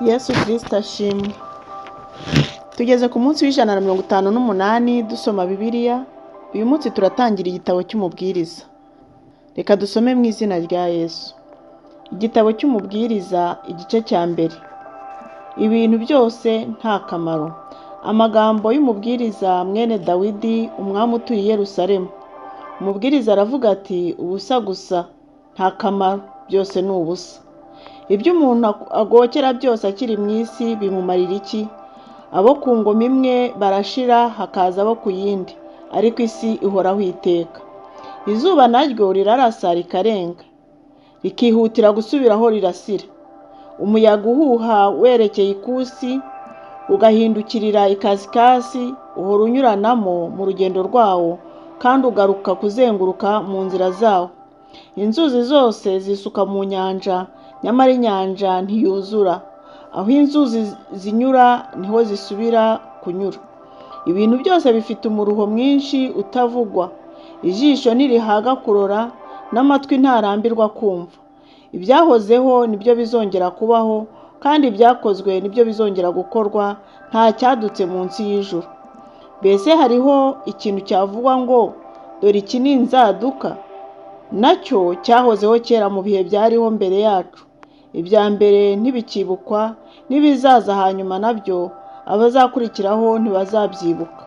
Yesu Kristo ashimwe. Tugeze ku munsi w'158 dusoma Bibiliya. Uyu munsi turatangira igitabo cy'umubwiriza. Reka dusome mu izina rya Yesu. Igitabo cy'umubwiriza, igice cya mbere. Ibintu byose nta kamaro. Amagambo y'umubwiriza mwene Dawidi, umwami utuye i Yerusalemu. Umubwiriza aravuga ati, ubusa gusa, nta kamaro, byose ni ubusa. Ibyo umuntu agokera byose akiri mu isi bimumarira iki? Abo ku ngoma imwe barashira, hakaza abo ku yindi, ariko isi ihoraho iteka. Izuba naryo rirarasa rikarenga, rikihutira gusubiraho rirasira. Umuyaga uhuha werekeye ikusi, ugahindukirira ikasikazi, uhora unyuranamo mu rugendo rwawo, kandi ugaruka kuzenguruka mu nzira zawo. Inzuzi zose zisuka mu nyanja, nyamara inyanja ntiyuzura. Aho inzuzi zinyura niho zisubira kunyura. Ibintu byose bifite umuruho mwinshi utavugwa. Ijisho ntirihaga kurora, n'amatwi ntarambirwa kumva. Ibyahozeho nibyo bizongera kubaho, kandi ibyakozwe nibyo bizongera gukorwa, nta cyadutse munsi y'ijuru. Mbese hariho ikintu cyavugwa ngo, dore iki ni inzaduka? Nacyo cyahozeho kera mu bihe byariho mbere yacu. Ibya mbere ntibikibukwa, n'ibizaza hanyuma nabyo abazakurikiraho ntibazabyibuka.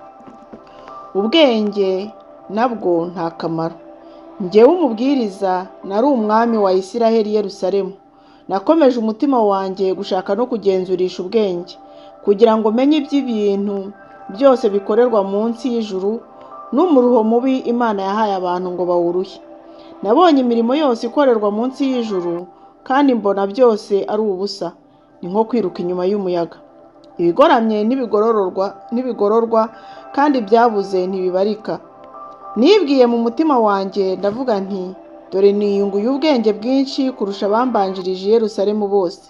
Ubwenge nabwo nta kamaro. Njyewe umubwiriza nari umwami wa Isiraheli i Yerusalemu. Nakomeje umutima wanjye gushaka no kugenzurisha ubwenge, kugira ngo menye iby'ibintu byose bikorerwa munsi y'ijuru, n'umuruho mubi Imana yahaye abantu ngo bawuruhe. Nabonye imirimo yose ikorerwa munsi y'ijuru, kandi mbona byose ari ubusa, ni nko kwiruka inyuma y'umuyaga. Ibigoramye n'ibigororwa, kandi byabuze ntibibarika. Nibwiye mu mutima wanjye ndavuga nti, dore niyunguye ubwenge bwinshi kurusha abambanjirije i Yerusalemu bose.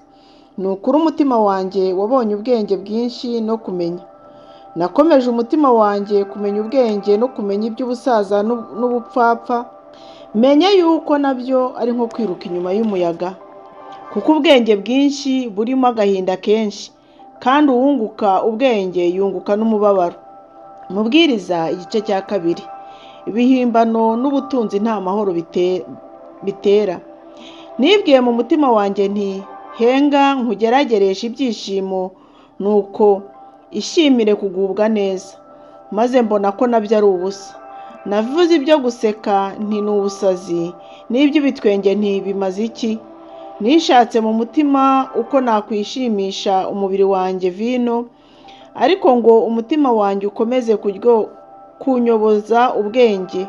Ni ukuri umutima wanjye wabonye ubwenge bwinshi no kumenya. Nakomeje umutima wanjye kumenya ubwenge no kumenya iby'ubusaza n'ubupfapfa, menye yuko nabyo ari nko kwiruka inyuma y'umuyaga. Kuko ubwenge bwinshi burimo agahinda kenshi, kandi uwunguka ubwenge yunguka n'umubabaro. Umubwiriza, igice cya kabiri. Ibihimbano n'ubutunzi nta mahoro bitera. Nibwiye mu mutima wanjye nti, henga nkugeragereshe ibyishimo, nuko ishimire kugubwa neza. Maze mbona ko nabyo ari ubusa. Navuze ibyo guseka nti ni ubusazi, n'iby'ibitwenge nti bimaze iki? Nishatse mu mutima uko nakwishimisha umubiri wanjye vino, ariko ngo umutima wanjye ukomeze kunyoboza ubwenge,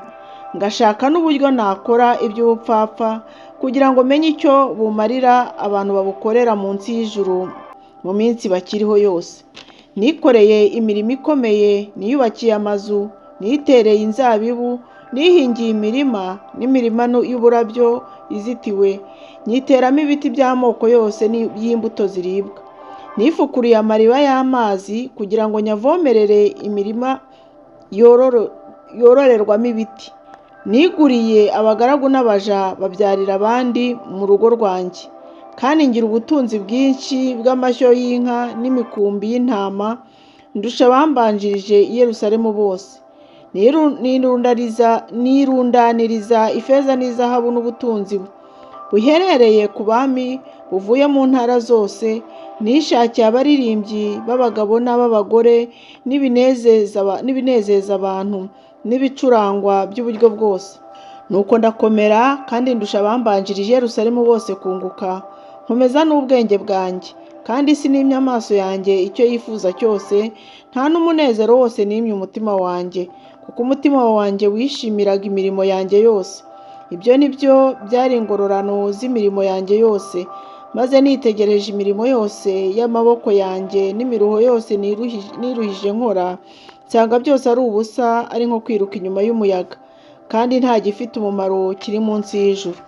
ngashaka n'uburyo nakora iby'ubupfapfa, kugira ngo menye icyo bumarira abantu babukorera munsi y'ijuru mu minsi bakiriho yose. Nikoreye imirimo ikomeye, niyubakiye amazu, nitereye inzabibu, nihingiye imirima n'imirima y'uburabyo izitiwe, nyiteramo ibiti by'amoko yose y'imbuto ziribwa. Nifukuriye amariba y'amazi kugira ngo nyavomerere imirima yororerwamo ibiti. Niguriye abagaragu n'abaja babyarira abandi mu rugo rwanjye, kandi ngira ubutunzi bwinshi bw'amashyo y'inka n'imikumbi y'intama, ndusha abambanjirije i Yerusalemu bose. Nirundaniriza ifeza n'izahabu n'ubutunzi buherereye ku bami buvuye mu ntara zose. Nishakiye abaririmbyi b'abagabo n'ab'abagore, n'ibinezeza abantu, n'ibicurangwa by'uburyo bwose. Nuko ndakomera, kandi ndusha abambanjirije i Yerusalemu bose kunguka, nkomeza n'ubwenge bwanjye, kandi sinimye amaso yanjye icyo yifuza cyose, nta n'umunezero wose nimye umutima wanjye, kuko umutima wanjye wishimiraga imirimo yanjye yose. Ibyo ni byo byari ingororano z'imirimo yanjye yose. Maze nitegereje imirimo yose y'amaboko yanjye n'imiruho yose niruhije nkora, nsanga byose ari ubusa, ari nko kwiruka inyuma y'umuyaga, kandi nta gifite umumaro kiri munsi y'ijuru.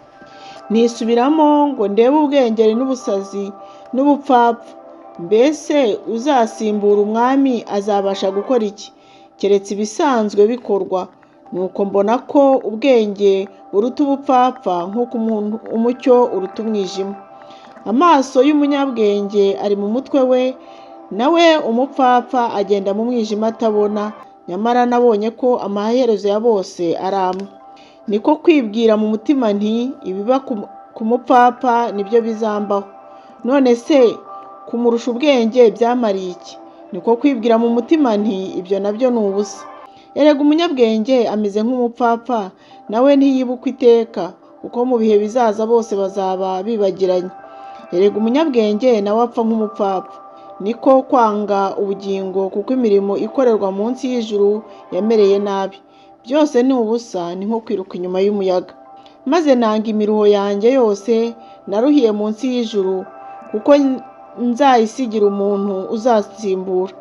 Nisubiramo ngo ndebe ubwenge n'ubusazi n'ubupfapfa. Mbese uzasimbura umwami azabasha gukora iki, keretse ibisanzwe bikorwa? Nuko mbona ko ubwenge buruta ubupfapfa, nk'uko umucyo uruta umwijima. Amaso y'umunyabwenge ari mu mutwe we, nawe umupfapfa agenda mu mwijima atabona. Nyamara nabonye ko amaherezo ya bose ari amwe. Niko kwibwira mu mutima nti ibiba ku mupfapfa nibyo bizambaho. None se kumurusha ubwenge byamariye iki? Niko kwibwira mu mutima nti ibyo nabyo ni ubusa. Erega umunyabwenge ameze nk'umupfapfa, nawe ntiyibukwa iteka, kuko mu bihe bizaza bose bazaba bibagiranye. Erega umunyabwenge nawe apfa nk'umupfapfa. Niko kwanga ubugingo, kuko imirimo ikorerwa munsi y'ijuru yamereye nabi. Byose ni ubusa, ni nko kwiruka inyuma y'umuyaga. Maze nanga imiruho yanjye yose naruhiye munsi y'ijuru, kuko nzayisigira umuntu uzasimbura.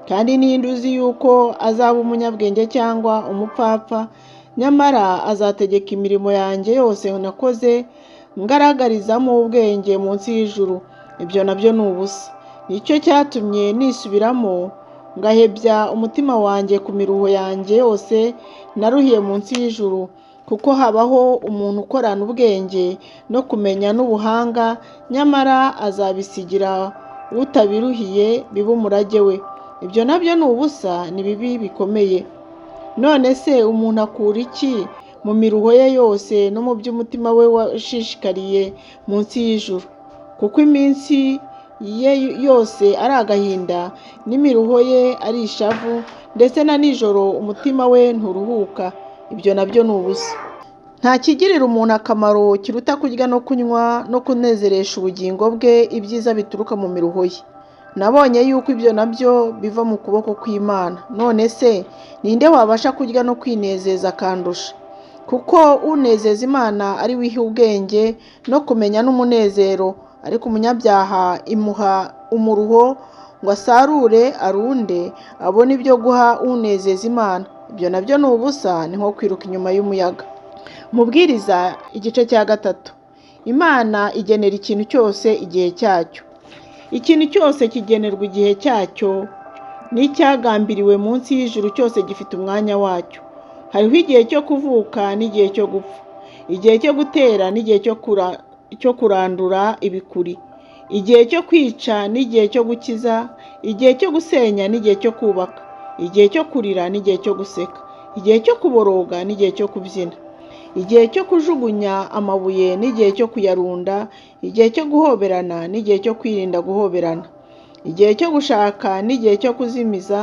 Kandi ninde uzi yuko azaba umunyabwenge cyangwa umupfapfa? Nyamara azategeka imirimo yanjye yose nakoze ngaragarizamo ubwenge munsi y'ijuru. Ibyo nabyo ni ubusa. Nicyo cyatumye nisubiramo ngahebya umutima wanjye ku miruho yanjye yose naruhiye munsi y'ijuru, kuko habaho umuntu ukorana ubwenge no kumenya n'ubuhanga, nyamara azabisigira utabiruhiye bibe umurage we. Ibyo nabyo ni ubusa, ni bibi bikomeye. None se umuntu akura iki mu miruho ye yose no mu by'umutima we washishikariye munsi y'ijuru? Kuko iminsi ye yose ari agahinda, n'imiruho ye ari ishavu, ndetse na nijoro umutima we nturuhuka. Ibyo nabyo ni ubusa. Nta kigirira umuntu akamaro kiruta kurya no kunywa no kunezeresha ubugingo bwe ibyiza bituruka mu miruho ye. Nabonye yuko ibyo nabyo biva mu kuboko kw'Imana. None se ninde wabasha kurya no kwinezeza akandusha? Kuko unezeza Imana ari we iha ubwenge no kumenya n'umunezero, ariko umunyabyaha imuha umuruho ngo asarure arunde, abone ibyo guha unezeza Imana. Ibyo nabyo ni ubusa, ni nko kwiruka inyuma y'umuyaga. Mubwiriza igice cya 3. Imana igenera ikintu cyose igihe cyacyo. Ikintu cyose kigenerwa igihe cyacyo, n'icyagambiriwe munsi y'ijuru cyose gifite umwanya wacyo. Hariho igihe cyo kuvuka n'igihe cyo gupfa, igihe cyo gutera n'igihe cyo kurandura ibikuri, igihe cyo kwica n'igihe cyo gukiza, igihe cyo gusenya n'igihe cyo kubaka, igihe cyo kurira n'igihe cyo guseka, igihe cyo kuboroga n'igihe cyo kubyina, igihe cyo kujugunya amabuye n'igihe cyo kuyarunda, igihe cyo guhoberana n'igihe cyo kwirinda guhoberana, igihe cyo gushaka n'igihe cyo kuzimiza,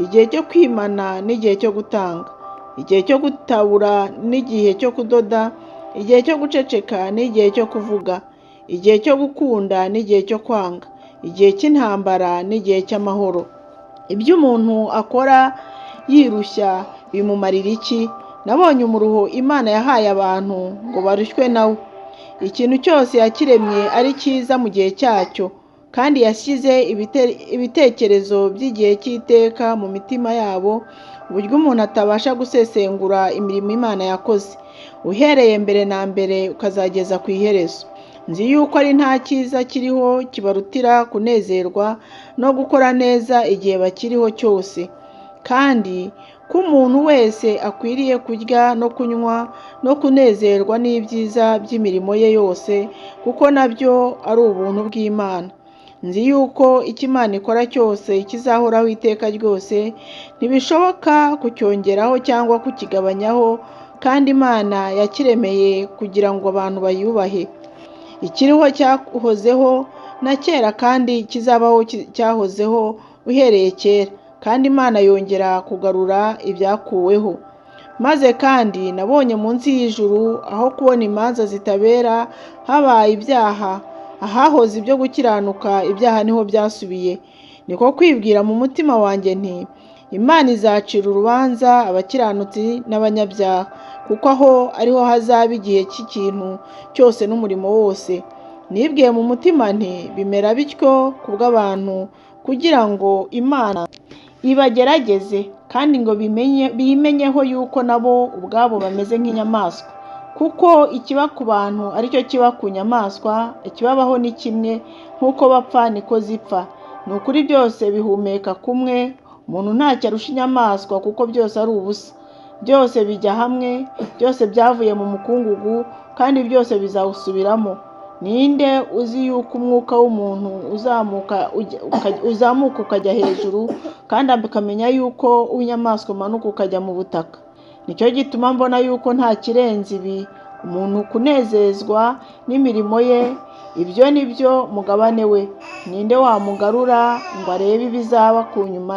igihe cyo kwimana n'igihe cyo gutanga, igihe cyo gutabura n'igihe cyo kudoda, igihe cyo guceceka n'igihe cyo kuvuga, igihe cyo gukunda n'igihe cyo kwanga, igihe cy'intambara n'igihe cy'amahoro. Ibyo umuntu akora yirushya bimumarira iki? Nabonye umuruho Imana yahaye abantu ngo barushywe nawo. Ikintu cyose yakiremye ari cyiza mu gihe cyacyo, kandi yashyize ibitekerezo by'igihe cy'iteka mu mitima yabo, uburyo umuntu atabasha gusesengura imirimo Imana yakoze, uhereye mbere na mbere ukazageza ku iherezo. Nzi yuko ari nta cyiza kiriho kibarutira kunezerwa no gukora neza igihe bakiriho cyose, kandi ko umuntu wese akwiriye kurya no kunywa no kunezerwa n'ibyiza by'imirimo ye yose, kuko nabyo ari ubuntu bw'Imana. Nzi yuko icyo Imana ikora cyose kizahoraho iteka ryose, ntibishoboka kucyongeraho cyangwa kukigabanyaho, kandi Imana yakiremeye kugira ngo abantu bayubahe. Ikiriho cyahozeho na kera, kandi kizabaho cyahozeho uhereye kera, kandi Imana yongera kugarura ibyakuweho. Maze kandi nabonye munsi y'ijuru, aho kubona imanza zitabera habaye ibyaha, ahahoze ibyo gukiranuka ibyaha niho byasubiye. Niko kwibwira mu mutima wanjye nti Imana izacira urubanza abakiranutsi n'abanyabyaha, kuko aho ariho hazaba igihe cy'ikintu cyose n'umurimo wose. Nibwiye mu mutima nti bimera bityo kubw'abantu, kugira ngo Imana ibagerageze, kandi ngo bimenyeho yuko nabo ubwabo bameze nk'inyamaswa. Kuko ikiba ku bantu aricyo kiba ku nyamaswa, ikibabaho ni kimwe, nk'uko bapfa niko zipfa. Ni ukuri byose bihumeka kumwe, umuntu ntacyo arusha inyamaswa, kuko byose ari ubusa. Byose bijya hamwe, byose byavuye mu mukungugu, kandi byose bizawusubiramo. ninde uzi yuko umwuka w'umuntu uzamuka ukajya hejuru, kandi akamenya yuko uw'inyamaswa umanuka ukajya mu butaka? Nicyo gituma mbona yuko nta kirenze ibi umuntu kunezezwa n'imirimo ye. Ibyo ni byo mugabane we. Ninde wamugarura ngo arebe ibizaba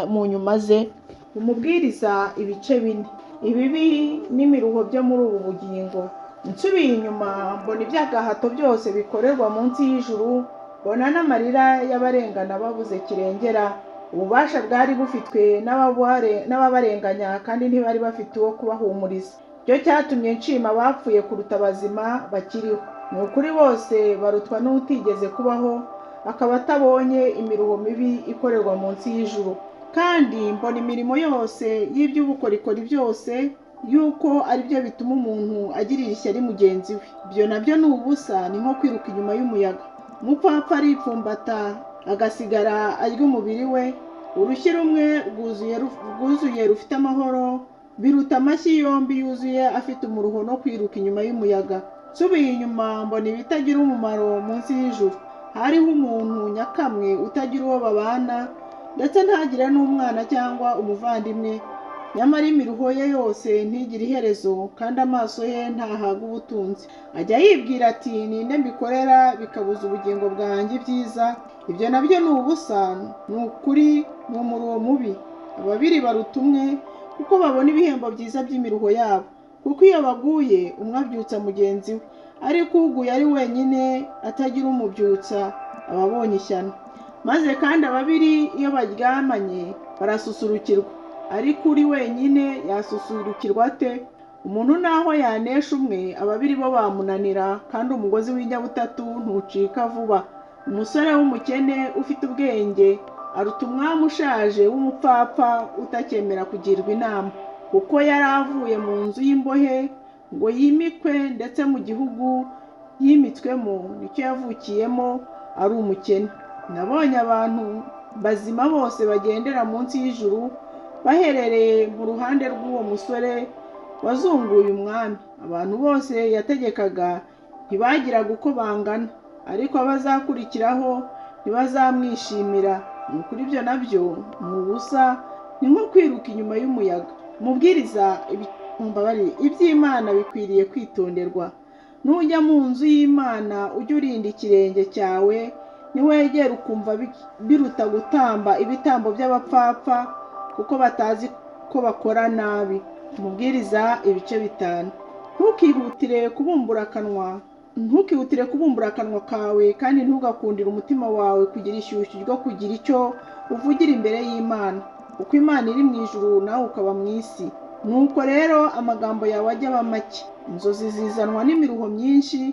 mu nyuma ze? Umubwiriza ibice 4. Ibibi n'imiruho byo muri ubu bugingo. Nsubiye inyuma mbona iby'agahato byose bikorerwa munsi y'ijuru, mbona n'amarira y'abarengana babuze kirengera. Ububasha bwari bufitwe n'ababarenganya, kandi ntibari bafite uwo kubahumuriza. Cyo cyatumye nshima abapfuye kuruta abazima bakiriho. Ni ukuri bose barutwa n'utigeze kubaho, akaba atabonye imiruho mibi ikorerwa munsi y'ijuru. Kandi mbona imirimo yose y'iby'ubukorikori byose yuko ari byo bituma umuntu agirira ishyari mugenzi we. Ibyo nabyo ni ubusa, ni nko kwiruka inyuma y'umuyaga. Umupfapfa aripfumbata agasigara arya umubiri we. Urushyi rumwe rwuzuye rufite amahoro biruta amashyi yombi yuzuye afite umuruho no kwiruka inyuma y'umuyaga. Nsubiye inyuma mbona ibitagira umumaro munsi y'ijuru. Hariho umuntu nyakamwe utagira uwo babana, ndetse ntagire n'umwana cyangwa umuvandimwe. Nyamara imiruho ye yose ntigire iherezo, kandi amaso ye ntahaga ubutunzi. Ajya yibwira ati, ninde mbikorera bikabuza ubugingo bwanjye ibyiza? Ibyo nabyo ni ubusa, ni ukuri, ni umuruho mubi. Ababiri baruta umwe, kuko babona ibihembo byiza by'imiruho yabo. Kuko iyo baguye, umwe abyutsa mugenzi we, ariko uguye ari wenyine atagira umubyutsa aba abonye ishyano. Maze kandi ababiri iyo baryamanye barasusurukirwa, ariko uri wenyine yasusurukirwa ate? Umuntu naho yanesha umwe, ababiri bo bamunanira, kandi umugozi w'inyabutatu ntucika vuba. Umusore w'umukene ufite ubwenge aruta umwami ushaje w'umupfapfa utakemera kugirwa inama. Kuko yari avuye mu nzu y'imbohe ngo yimikwe, ndetse mu gihugu yimitswemo nicyo yavukiyemo ari umukene. Nabonye abantu bazima bose bagendera munsi y'ijuru, baherereye mu ruhande rw'uwo musore wazunguye umwami. Abantu bose yategekaga ntibagiraga uko bangana, ariko abazakurikiraho ntibazamwishimira. Ni ukuri ibyo nabyo ni ubusa, ni nko kwiruka inyuma y'umuyaga. Umubwiriza iby'Imana bikwiriye kwitonderwa. Nujya mu nzu y'Imana ujye urinda ikirenge cyawe, niwegera ukumva biruta gutamba ibitambo by'abapfapfa, kuko batazi ko bakora nabi. Umubwiriza ibice 5. Ntukihutire kubumbura akanwa kawe, kandi ntugakundire umutima wawe kugira ishyushyu ryo kugira icyo uvugira imbere y'Imana, kuko Imana iri mu ijuru nawe ukaba mu isi. Nuko rero amagambo yawe ajya aba make. Inzozi zizanwa n'imiruho myinshi,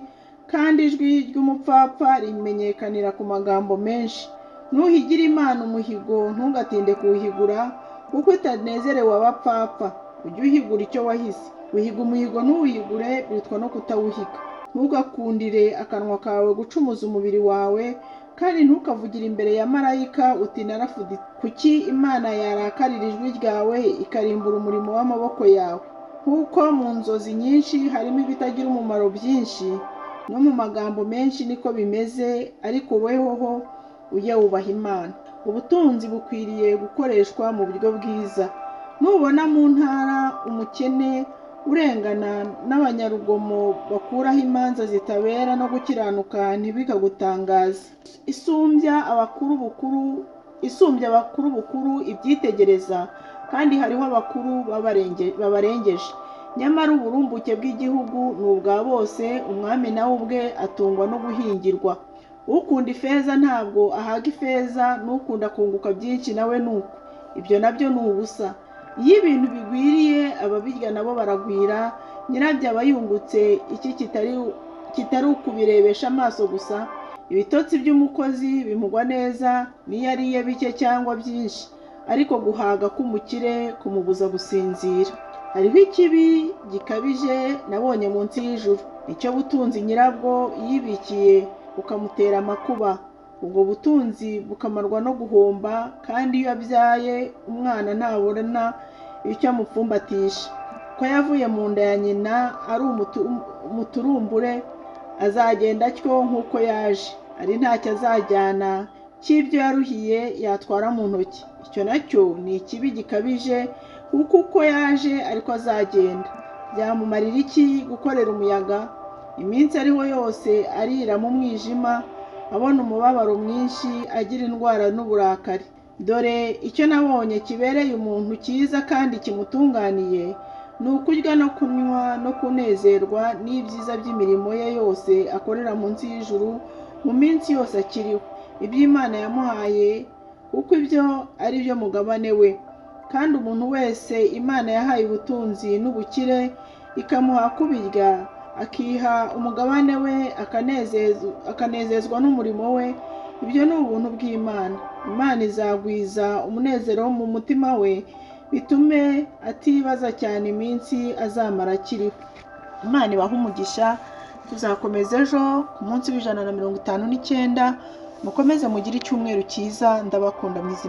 kandi ijwi ry'umupfapfa rimenyekanira ku magambo menshi. Nuhigira Imana umuhigo, ntugatinde kuwuhigura, kuko itanezerewe abapfapfa. Ujye uhigura icyo wahize. Uhiga umuhigo ntuwuhigure, bitwa no kutawuhiga. Ntugakundire akanwa kawe gucumuza umubiri wawe, kandi ntukavugire imbere ya marayika uti narafuditse. Kuki Imana yarakarira ijwi ryawe ikarimbura umurimo w'amaboko yawe? Kuko mu nzozi nyinshi harimo ibitagira umumaro byinshi, no mu magambo menshi niko bimeze, ariko wehoho ujye wubaha Imana. Ubutunzi bukwiriye gukoreshwa mu buryo bwiza. Nubona mu ntara umukene urengana n'abanyarugomo bakuraho imanza zitabera no gukiranuka, ntibikagutangaze. Isumbya abakuru bukuru ibyitegereza, kandi hariho abakuru babarengeje. Nyamara uburumbuke bw'igihugu ni ubwa bose, umwami nawe ubwe atungwa no guhingirwa. Ukunda ifeza ntabwo ahaga ifeza, n'ukunda kunguka byinshi nawe nuko. Ibyo nabyo ni ubusa. Iyo ibintu bigwiriye, ababirya nabo baragwira. Nyirabyo aba yungutse iki kitari ukubirebesha amaso gusa. Ibitotsi by'umukozi bimugwa neza niyo ariye bike cyangwa byinshi, ariko guhaga k'umukire kumubuza gusinzira. Hariho ikibi gikabije nabonye munsi y'ijuru, icyo butunzi nyirabwo yibikiye bukamutera amakuba. Ubwo butunzi bukamarwa no guhomba, kandi iyo abyaye umwana ntabona icyo amupfumbatisha. Ko yavuye mu nda ya nyina ari umuturumbure, azagenda atyo nk'uko yaje, ari ntacyo azajyana cy'ibyo yaruhiye yatwara mu ntoki. Icyo nacyo ni ikibi gikabije, kuko uko yaje ariko azagenda. Byamumarira iki gukorera umuyaga? Iminsi ariho yose arira mu mwijima, abona umubabaro mwinshi, agira indwara n'uburakari. Dore icyo nabonye kibereye umuntu cyiza kandi kimutunganiye, ni ukurya no kunywa no kunezerwa n'ibyiza by'imirimo ye yose akorera munsi y'ijuru mu minsi yose akiriho, ibyo Imana yamuhaye, kuko ibyo ari byo mugabane we. Kandi umuntu wese Imana yahaye ubutunzi n'ubukire, ikamuha kubirya, akiha umugabane we, akanezezwa n'umurimo we, ibyo ni ubuntu bw'Imana. Imana izagwiza umunezero wo mu mutima we, bitume atibaza cyane iminsi azamara akiriho. Imana ibahe umugisha. Tuzakomeza ejo ku munsi w'159. Mukomeze mugire icyumweru cyiza. Ndabakunda mu izina